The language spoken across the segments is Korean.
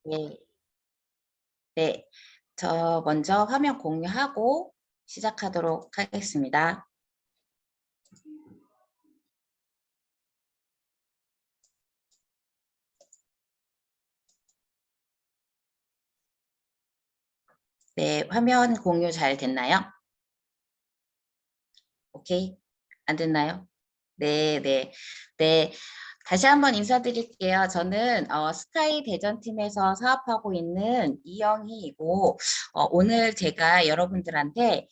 네, 네. 저 먼저 화면 공유하고 시작하도록 하겠습니다. 네, 화면 공유 잘 됐나요? 오케이. 안 됐나요? 네, 네. 네. 다시 한번 인사드릴게요. 저는 스카이 대전팀에서 사업하고 있는 이영희이고, 오늘 제가 여러분들한테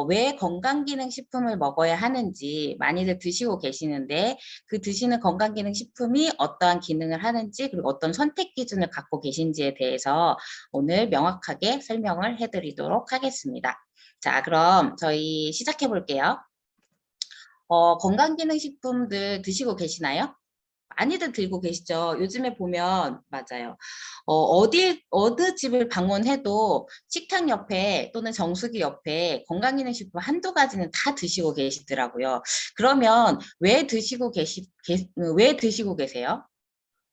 왜 건강기능식품을 먹어야 하는지 많이들 드시고 계시는데, 그 드시는 건강기능식품이 어떠한 기능을 하는지, 그리고 어떤 선택 기준을 갖고 계신지에 대해서 오늘 명확하게 설명을 해드리도록 하겠습니다. 자, 그럼 저희 시작해 볼게요. 건강기능식품들 드시고 계시나요? 많이들 들고 계시죠? 요즘에 보면, 맞아요. 어느 집을 방문해도 식탁 옆에 또는 정수기 옆에 건강기능식품 한두 가지는 다 드시고 계시더라고요. 그러면 왜 드시고 계세요?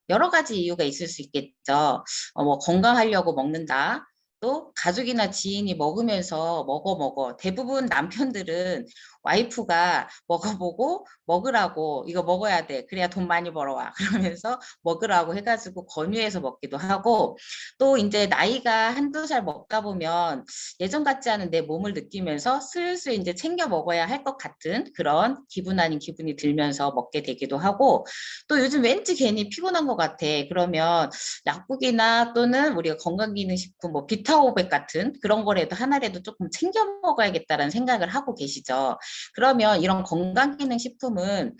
여러 가지 이유가 있을 수 있겠죠. 뭐 건강하려고 먹는다. 또 가족이나 지인이 먹으면서 먹어. 대부분 남편들은 와이프가 먹어보고 먹으라고 이거 먹어야 돼. 그래야 돈 많이 벌어와. 그러면서 먹으라고 해가지고 권유해서 먹기도 하고 또 이제 나이가 한두 살 먹다 보면 예전 같지 않은 내 몸을 느끼면서 슬슬 이제 챙겨 먹어야 할 것 같은 그런 기분 아닌 기분이 들면서 먹게 되기도 하고 또 요즘 왠지 괜히 피곤한 것 같아. 그러면 약국이나 또는 우리가 건강기능식품, 뭐 비타오백 같은 그런 거라도 하나라도 조금 챙겨 먹어야겠다라는 생각을 하고 계시죠. 그러면 이런 건강기능식품은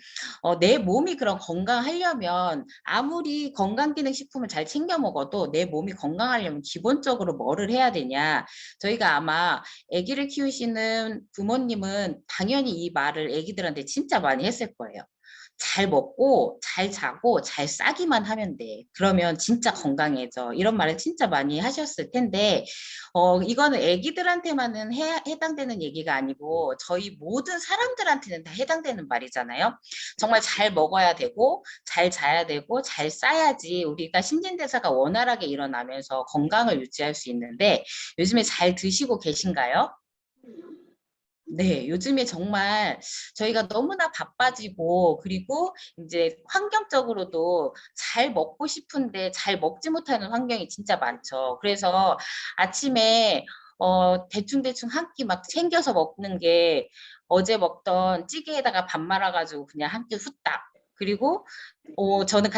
내 몸이 그런 건강하려면 아무리 건강기능식품을 잘 챙겨 먹어도 내 몸이 건강하려면 기본적으로 뭐를 해야 되냐. 저희가 아마 아기를 키우시는 부모님은 당연히 이 말을 아기들한테 진짜 많이 했을 거예요. 잘 먹고 잘 자고 잘 싸기만 하면 돼. 그러면 진짜 건강해져. 이런 말을 진짜 많이 하셨을 텐데 이거는 애기들한테만은 해당되는 얘기가 아니고 저희 모든 사람들한테는 다 해당되는 말이잖아요. 정말 잘 먹어야 되고 잘 자야 되고 잘 싸야지 우리가 신진대사가 원활하게 일어나면서 건강을 유지할 수 있는데 요즘에 잘 드시고 계신가요? 네, 요즘에 정말 저희가 너무나 바빠지고, 그리고 이제 환경적으로도 잘 먹고 싶은데 잘 먹지 못하는 환경이 진짜 많죠. 그래서 아침에 대충대충 한 끼 막 챙겨서 먹는 게 어제 먹던 찌개에다가 밥 말아가지고 그냥 한 끼 후딱. 그리고 저는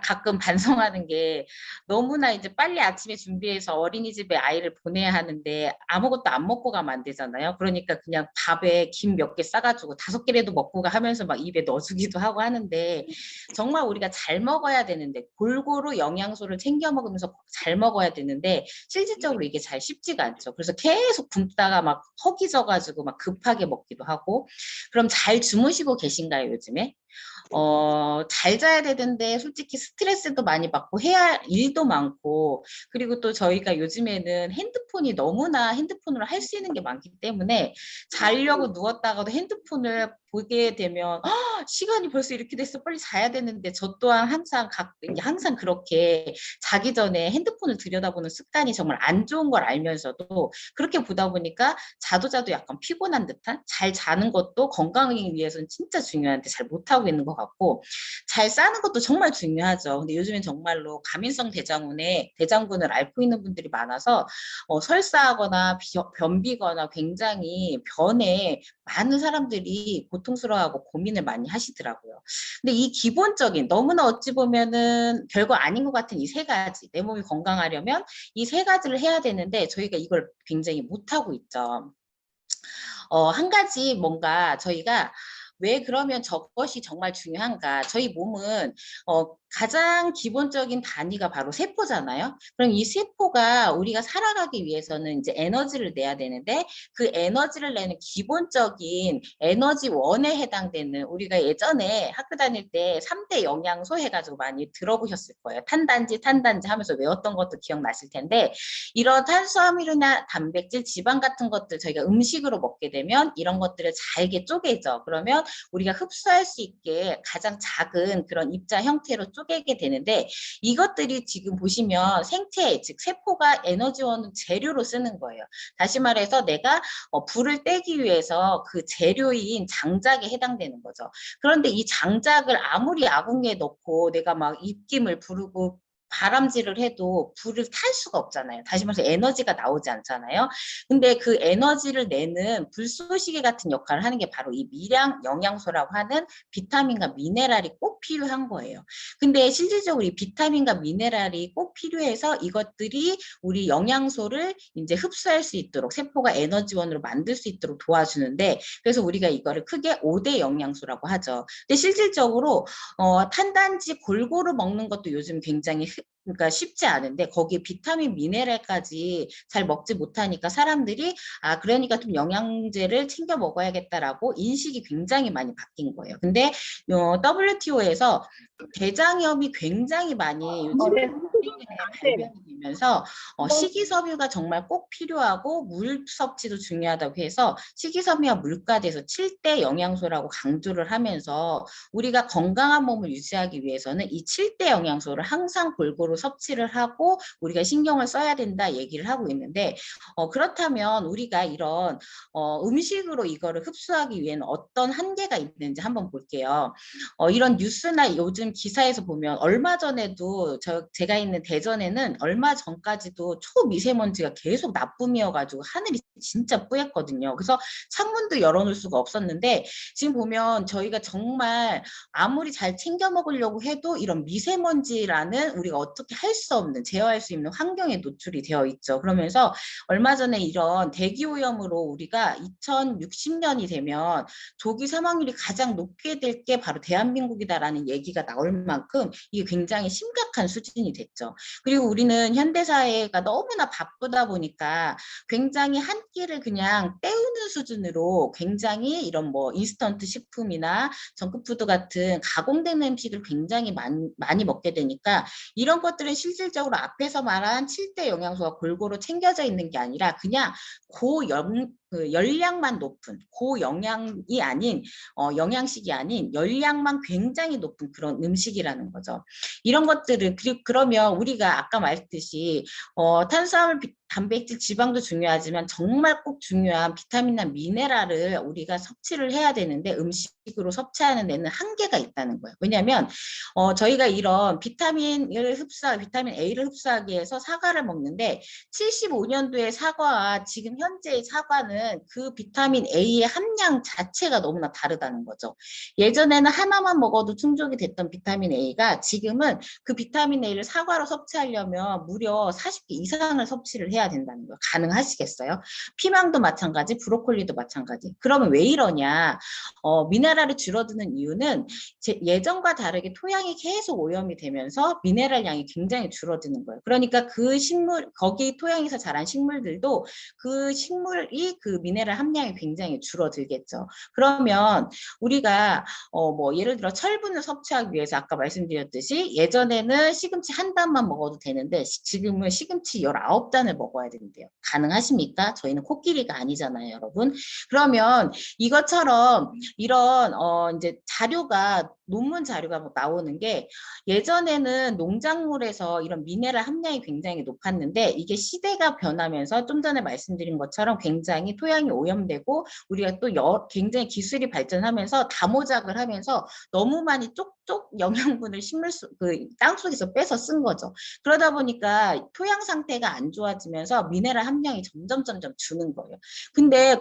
가끔 반성하는 게 너무나 이제 빨리 아침에 준비해서 어린이집에 아이를 보내야 하는데 아무것도 안 먹고 가면 안 되잖아요. 그러니까 그냥 밥에 김 몇 개 싸가지고 5개라도 먹고 가 하면서 막 입에 넣어주기도 하고 하는데 정말 우리가 잘 먹어야 되는데 골고루 영양소를 챙겨 먹으면서 잘 먹어야 되는데 실질적으로 이게 잘 쉽지가 않죠. 그래서 계속 굶다가 막 허기져가지고 막 급하게 먹기도 하고 그럼 잘 주무시고 계신가요, 요즘에? 잘 자야 되는데 솔직히 스트레스도 많이 받고 해야 일도 많고 그리고 또 저희가 요즘에는 핸드폰이 너무나 핸드폰으로 할 수 있는 게 많기 때문에 자려고 누웠다가도 핸드폰을 보게 되면 시간이 벌써 이렇게 됐어 빨리 자야 되는데 저 또한 항상 그렇게 자기 전에 핸드폰을 들여다보는 습관이 정말 안 좋은 걸 알면서도 그렇게 보다 보니까 자도 약간 피곤한 듯한 잘 자는 것도 건강을 위해서는 진짜 중요한데 잘 못하고 있는 것 같고 잘 싸는 것도 정말 중요하죠. 근데 요즘엔 정말로 가민성 대장군을 앓고 있는 분들이 많아서 설사하거나 변비거나 굉장히 변에 많은 사람들이 고통스러워하고 고민을 많이 하시더라고요. 근데 이 기본적인 너무나 어찌 보면은 별거 아닌 것 같은 이 세 가지 내 몸이 건강하려면 이 세 가지를 해야 되는데 저희가 이걸 굉장히 못하고 있죠. 한 가지 뭔가 저희가 왜 그러면 저것이 정말 중요한가? 저희 몸은 가장 기본적인 단위가 바로 세포잖아요. 그럼 이 세포가 우리가 살아가기 위해서는 이제 에너지를 내야 되는데 그 에너지를 내는 기본적인 에너지원에 해당되는 우리가 예전에 학교 다닐 때 3대 영양소 해가지고 많이 들어보셨을 거예요. 탄단지 하면서 외웠던 것도 기억나실 텐데 이런 탄수화물이나 단백질, 지방 같은 것들 저희가 음식으로 먹게 되면 이런 것들을 잘게 쪼개죠. 그러면 우리가 흡수할 수 있게 가장 작은 그런 입자 형태로 쪼개게 되는데 이것들이 지금 보시면 생체, 즉 세포가 에너지원 재료로 쓰는 거예요. 다시 말해서 내가 불을 떼기 위해서 그 재료인 장작에 해당되는 거죠. 그런데 이 장작을 아무리 아궁이에 넣고 내가 막 입김을 부르고 바람질을 해도 불을 탈 수가 없잖아요. 다시 말해서 에너지가 나오지 않잖아요. 근데 그 에너지를 내는 불쏘시개 같은 역할을 하는 게 바로 이 미량 영양소라고 하는 비타민과 미네랄이 꼭 필요한 거예요. 근데 실질적으로 이 비타민과 미네랄이 꼭 필요해서 이것들이 우리 영양소를 이제 흡수할 수 있도록 세포가 에너지원으로 만들 수 있도록 도와주는데 그래서 우리가 이거를 크게 5대 영양소라고 하죠. 근데 실질적으로 탄단지 골고루 먹는 것도 요즘 굉장히 그러니까 쉽지 않은데 거기에 비타민 미네랄까지 잘 먹지 못하니까 사람들이 그러니까 좀 영양제를 챙겨 먹어야겠다라고 인식이 굉장히 많이 바뀐 거예요. 근데 WTO에서 대장염이 굉장히 많이 요즘 최근에 발견이 되면서 식이섬유가 정말 꼭 필요하고 물 섭취도 중요하다고 해서 식이섬유와 물가에서 7대 영양소라고 강조를 하면서 우리가 건강한 몸을 유지하기 위해서는 이 7대 영양소를 항상 골고루 섭취를 하고 우리가 신경을 써야 된다 얘기를 하고 있는데 그렇다면 우리가 이런 음식으로 이거를 흡수하기 위해는 어떤 한계가 있는지 한번 볼게요. 이런 뉴스나 요즘 기사에서 보면 얼마 전에도 제가 있는 대전에는 얼마 전까지도 초미세먼지가 계속 나쁨이어가지고 하늘이 진짜 뿌였거든요. 그래서 창문도 열어놓을 수가 없었는데 지금 보면 저희가 정말 아무리 잘 챙겨 먹으려고 해도 이런 미세먼지라는 우리가 어떻게 할 수 없는 제어할 수 있는 환경에 노출이 되어 있죠. 그러면서 얼마 전에 이런 대기오염으로 우리가 2060년이 되면 조기 사망률이 가장 높게 될 게 바로 대한민국이다라는 얘기가 나올 만큼 이게 굉장히 심각한 수준이 됐죠. 그리고 우리는 현대사회가 너무나 바쁘다 보니까 굉장히 한 끼를 그냥 때우는 수준으로 굉장히 이런 뭐 인스턴트 식품이나 정크푸드 같은 가공된 음식을 굉장히 많이 먹게 되니까 이런 것들은 실질적으로 앞에서 말한 7대 영양소가 골고루 챙겨져 있는 게 아니라 그냥 열량만 높은 고영양이 아닌 영양식이 아닌 열량만 굉장히 높은 그런 음식이라는 거죠. 이런 것들은 그러면 우리가 아까 말했듯이 탄수화물, 단백질, 지방도 중요하지만 정말 꼭 중요한 비타민이나 미네랄을 우리가 섭취를 해야 되는데 음식으로 섭취하는 데는 한계가 있다는 거예요. 왜냐하면 저희가 이런 비타민 A를 흡수하기 위해서 사과를 먹는데 75년도의 사과와 지금 현재의 사과는 그 비타민 A의 함량 자체가 너무나 다르다는 거죠. 예전에는 하나만 먹어도 충족이 됐던 비타민 A가 지금은 그 비타민 A를 사과로 섭취하려면 무려 40개 이상을 섭취를 해야 된다는 거예요. 가능하시겠어요? 피망도 마찬가지, 브로콜리도 마찬가지. 그러면 왜 이러냐? 미네랄이 줄어드는 이유는 예전과 다르게 토양이 계속 오염이 되면서 미네랄 양이 굉장히 줄어드는 거예요. 그러니까 그 거기 토양에서 자란 식물들도 그 식물이 그 미네랄 함량이 굉장히 줄어들겠죠. 그러면 우리가 뭐 예를 들어 철분을 섭취하기 위해서 아까 말씀드렸듯이 예전에는 시금치 한 단만 먹어도 되는데 지금은 시금치 19단을 먹어야 되는데요. 가능하십니까? 저희는 코끼리가 아니잖아요, 여러분. 그러면 이것처럼 이런 이제 논문 자료가 나오는 게 예전에는 농작물에서 이런 미네랄 함량이 굉장히 높았는데 이게 시대가 변하면서 좀 전에 말씀드린 것처럼 굉장히 토양이 오염되고 우리가 또 굉장히 기술이 발전하면서 다모작을 하면서 너무 많이 쪽쪽 영양분을 땅속에서 빼서 쓴 거죠. 그러다 보니까 토양 상태가 안 좋아지면서 미네랄 함량이 점점 주는 거예요. 근데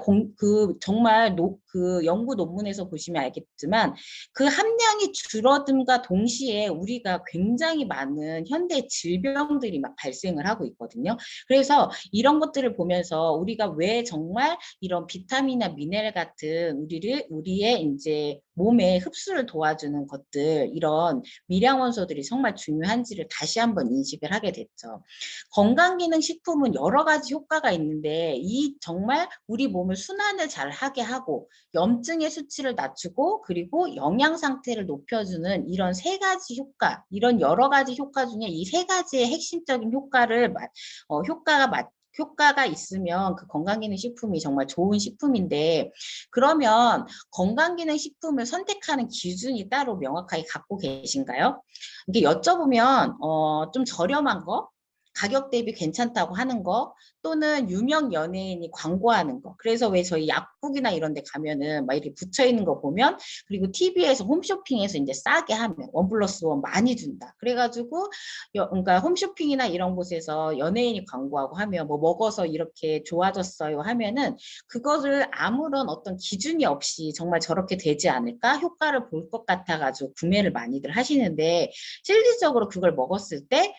정말 그 연구 논문에서 보시면 알겠지만 그 함량이 줄어듦과 동시에 우리가 굉장히 많은 현대 질병들이 막 발생을 하고 있거든요. 그래서 이런 것들을 보면서 우리가 왜 정말 이런 비타민이나 미네랄 같은 우리의 이제 몸에 흡수를 도와주는 것들, 이런 미량원소들이 정말 중요한지를 다시 한번 인식을 하게 됐죠. 건강기능식품은 여러 가지 효과가 있는데 정말 우리 몸을 순환을 잘 하게 하고 염증의 수치를 낮추고 그리고 영양 상태를 높여주는 이런 세 가지 효과, 이런 여러 가지 효과 중에 이 세 가지의 핵심적인 효과가 효과가 있으면 그 건강기능식품이 정말 좋은 식품인데 그러면 건강기능식품을 선택하는 기준이 따로 명확하게 갖고 계신가요? 이게 여쭤보면 좀 저렴한 거, 가격 대비 괜찮다고 하는 거 또는 유명 연예인이 광고하는 거. 그래서 왜 저희 약국이나 이런 데 가면은 막 이렇게 붙여 있는 거 보면 그리고 TV에서 홈쇼핑에서 이제 싸게 하면 1+1 많이 준다. 그래가지고 그러니까 홈쇼핑이나 이런 곳에서 연예인이 광고하고 하면 뭐 먹어서 이렇게 좋아졌어요 하면은 그것을 아무런 어떤 기준이 없이 정말 저렇게 되지 않을까 효과를 볼 것 같아가지고 구매를 많이들 하시는데 실질적으로 그걸 먹었을 때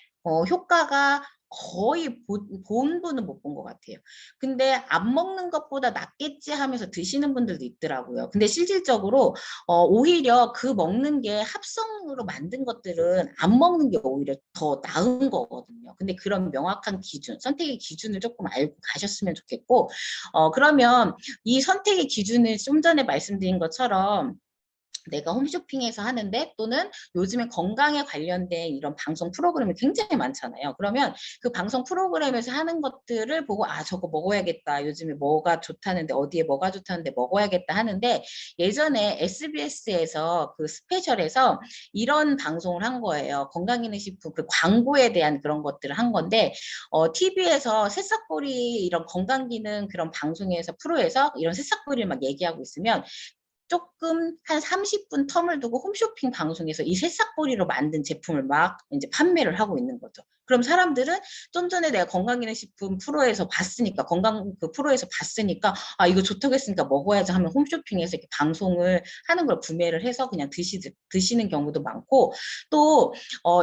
효과가 거의 본 분은 못 본 것 같아요. 근데 안 먹는 것보다 낫겠지 하면서 드시는 분들도 있더라고요. 근데 실질적으로 오히려 그 먹는 게 합성으로 만든 것들은 안 먹는 게 오히려 더 나은 거거든요. 근데 그런 명확한 기준, 선택의 기준을 조금 알고 가셨으면 좋겠고, 그러면 이 선택의 기준을 좀 전에 말씀드린 것처럼 내가 홈쇼핑에서 하는데 또는 요즘에 건강에 관련된 이런 방송 프로그램이 굉장히 많잖아요. 그러면 그 방송 프로그램에서 하는 것들을 보고 아 저거 먹어야겠다. 요즘에 뭐가 좋다는데 어디에 뭐가 좋다는데 먹어야겠다 하는데 예전에 SBS에서 그 스페셜에서 이런 방송을 한 거예요. 건강기능식품 그 광고에 대한 그런 것들을 한 건데 TV에서 새싹보리 이런 건강기능 그런 방송에서 프로에서 이런 새싹보리를 막 얘기하고 있으면 조금 한 30분 텀을 두고 홈쇼핑 방송에서 이 새싹보리로 만든 제품을 막 이제 판매를 하고 있는 거죠. 그럼 사람들은 좀 전에 내가 건강기능식품 프로에서 봤으니까 건강 그 프로에서 봤으니까 아 이거 좋다고 했으니까 먹어야지 하면 홈쇼핑에서 이렇게 방송을 하는 걸 구매를 해서 그냥 드시는 경우도 많고 또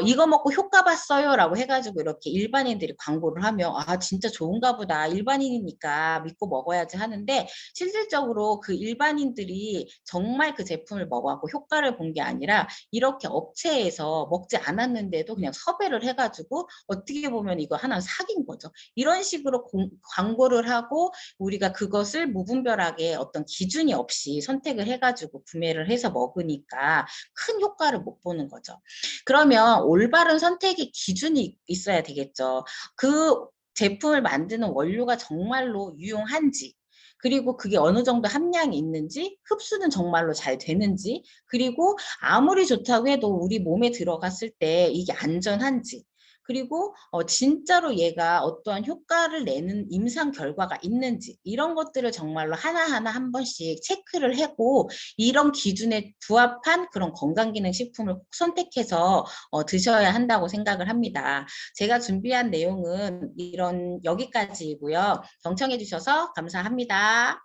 이거 먹고 효과 봤어요라고 해가지고 이렇게 일반인들이 광고를 하면 아 진짜 좋은가 보다 일반인이니까 믿고 먹어야지 하는데 실질적으로 그 일반인들이 정말 그 제품을 먹어갖고 효과를 본 게 아니라 이렇게 업체에서 먹지 않았는데도 그냥 섭외를 해가지고 어떻게 보면 이거 하나 사귄 거죠. 이런 식으로 광고를 하고 우리가 그것을 무분별하게 어떤 기준이 없이 선택을 해가지고 구매를 해서 먹으니까 큰 효과를 못 보는 거죠. 그러면 올바른 선택의 기준이 있어야 되겠죠. 그 제품을 만드는 원료가 정말로 유용한지 그리고 그게 어느 정도 함량이 있는지, 흡수는 정말로 잘 되는지, 그리고 아무리 좋다고 해도 우리 몸에 들어갔을 때 이게 안전한지, 그리고 진짜로 얘가 어떠한 효과를 내는 임상 결과가 있는지 이런 것들을 정말로 하나하나 한 번씩 체크를 하고 이런 기준에 부합한 그런 건강기능식품을 꼭 선택해서 드셔야 한다고 생각을 합니다. 제가 준비한 내용은 이런 여기까지이고요. 경청해 주셔서 감사합니다.